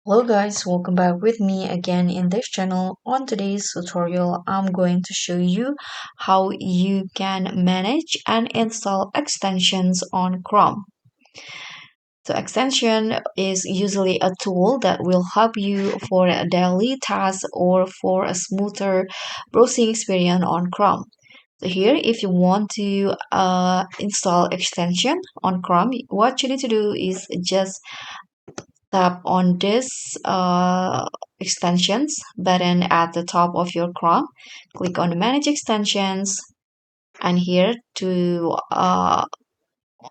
Hello guys, welcome back with me again in this channel. On today's tutorial, I'm going to show you how you can manage and install extensions on Chrome. So extension is usually a tool that will help you for a daily task or for a smoother browsing experience on Chrome. So here, if you want to install extension on Chrome, what you need to do is just tap on this extensions button at the top of your Chrome. Click on manage extensions, and here to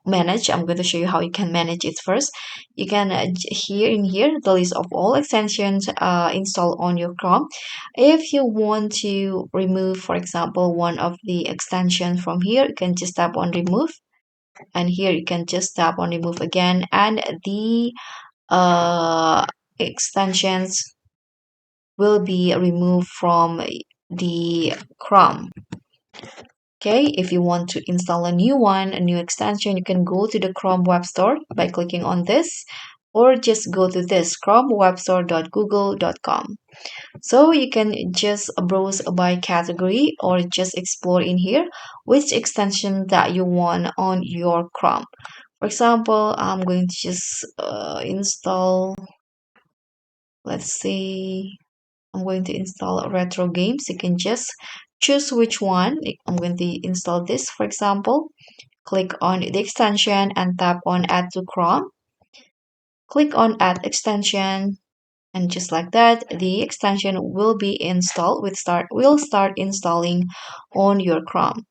manage, I'm going to show you how you can manage it first. You can here in here the list of all extensions installed on your Chrome. If you want to remove, for example, one of the extensions from here, you can just tap on remove, and here you can just tap on remove again, and the uh, extensions will be removed from the Chrome. Okay, if you want to install a new one, a new extension, you can go to the Chrome Web Store by clicking on this, or just go to this chromewebstore.google.com. So you can just browse by category or just explore in here which extension that you want on your Chrome. For example, I'm going to just install, let's see, I'm going to install retro games. You can just choose which one. I'm going to install this, for example. Click on the extension and tap on add to Chrome. Click on add extension, and just like that, the extension will be installed. Will start installing on your Chrome.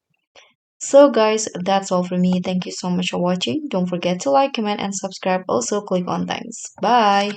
So guys, that's all for me. Thank you so much for watching. Don't forget to like, comment, and subscribe. Also click on thanks. Bye.